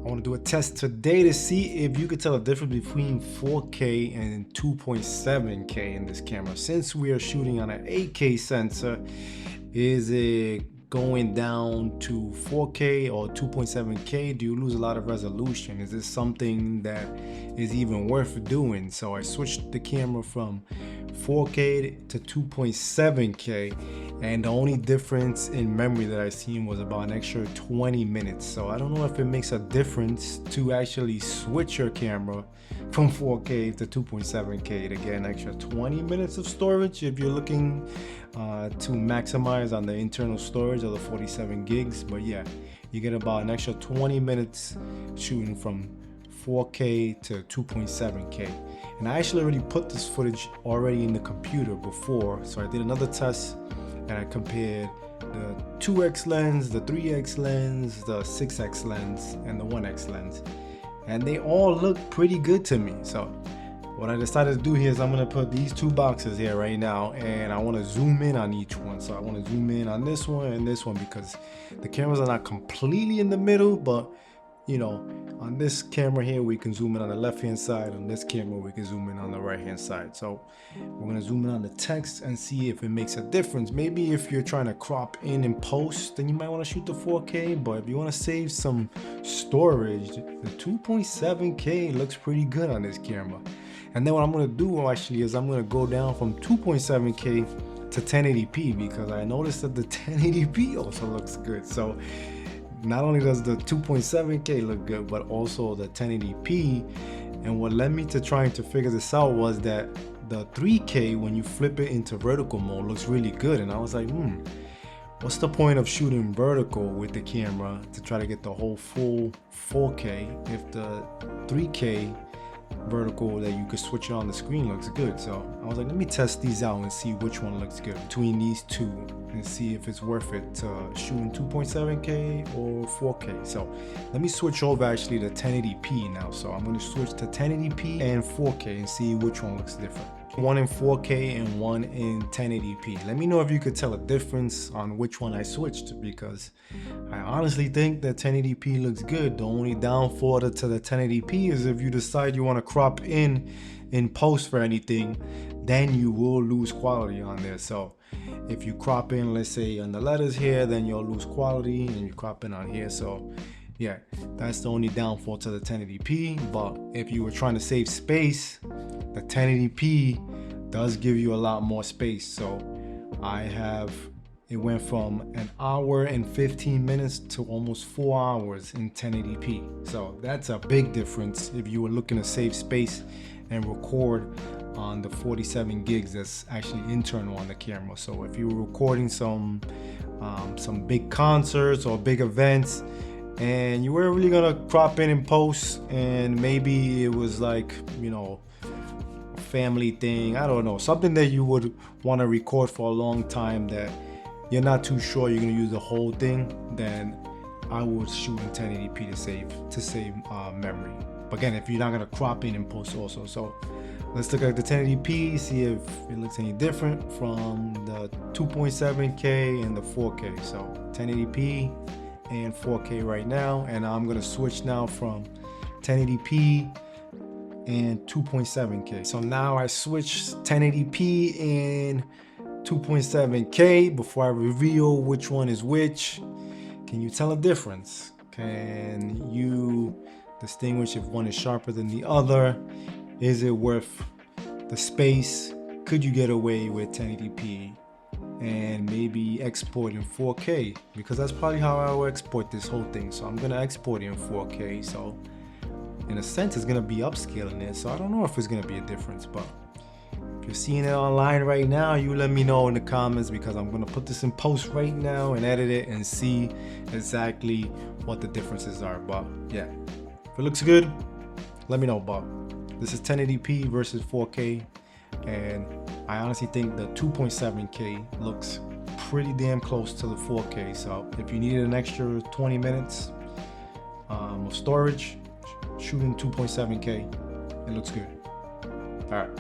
I want to do a test today to see if you could tell the difference between 4K and 2.7K in this camera. Since we are shooting on an 8K sensor, is it going down to 4K or 2.7K? Do you lose a lot of resolution? Is this something that is even worth doing? So I switched the camera from 4K to 2.7K, and the only difference in memory that I seen was about an extra 20 minutes. So I don't know if it makes a difference to actually switch your camera from 4K to 2.7K to get an extra 20 minutes of storage if you're looking to maximize on the internal storage of the 47 gigs. But yeah, you get about an extra 20 minutes shooting from 4K to 2.7K. And I actually already put this footage already in the computer before, so I did another test and I compared the 2x lens, the 3x lens, the 6x lens, and the 1x lens, and they all look pretty good to me. So what I decided to do here is I'm going to put these two boxes here right now, and I want to zoom in on each one. So I want to zoom in on this one and this one because the cameras are not completely in the middle, but you know, on this camera here we can zoom in on the left hand side, on this camera we can zoom in on the right hand side. So we're going to zoom in on the text and see if it makes a difference. Maybe if you're trying to crop in post, then you might want to shoot the 4K, but if you want to save some storage, the 2.7K looks pretty good on this camera. And then what I'm going to do actually is I'm going to go down from 2.7K to 1080p because I noticed that the 1080p also looks good. So not only does the 2.7K look good, but also the 1080p. And what led me to trying to figure this out was that the 3K, when you flip it into vertical mode, looks really good. And I was like, what's the point of shooting vertical with the camera to try to get the whole full 4K if the 3K vertical that you could switch on the screen looks good? So I was like, let me test these out and see which one looks good between these two and see if it's worth it to shoot in 2.7K or 4K. So let me switch over actually to 1080p now. So I'm going to switch to 1080p and 4K and see which one looks different. One in 4K and one in 1080p. Let me know if you could tell a difference on which one I switched, because I honestly think that 1080p looks good. The only downfall to the 1080p is if you decide you want to crop in post for anything, then you will lose quality on there. So if you crop in, let's say on the letters here, then you'll lose quality, and you crop in on here. So yeah, that's the only downfall to the 1080p. But if you were trying to save space, the 1080p does give you a lot more space. So it went from an hour and 15 minutes to almost 4 hours in 1080p. So that's a big difference if you were looking to save space and record on the 47 gigs that's actually internal on the camera. So if you were recording some big concerts or big events, and you weren't really gonna crop in post, and maybe it was like, you know, a family thing, I don't know, something that you would want to record for a long time that you're not too sure you're gonna use the whole thing, then I would shoot in 1080p to save memory. But again, if you're not gonna crop in post also. So let's look at the 1080p, see if it looks any different from the 2.7K and the 4K. So 1080p and 4K right now, and I'm gonna switch now from 1080p and 2.7K. So now I switched 1080p and 2.7K. Before I reveal which one is which, can you tell a difference? Can you distinguish if one is sharper than the other? Is it worth the space? Could you get away with 1080p and maybe export in 4K? Because that's probably how I will export this whole thing. So I'm gonna export it in 4K. So in a sense, it's gonna be upscaling it. So I don't know if it's gonna be a difference, but if you're seeing it online right now, you let me know in the comments, because I'm gonna put this in post right now and edit it and see exactly what the differences are. But yeah, if it looks good, let me know. But this is 1080p versus 4K, and I honestly think the 2.7K looks pretty damn close to the 4K. So if you needed an extra 20 minutes of storage, shooting 2.7K, it looks good. All right.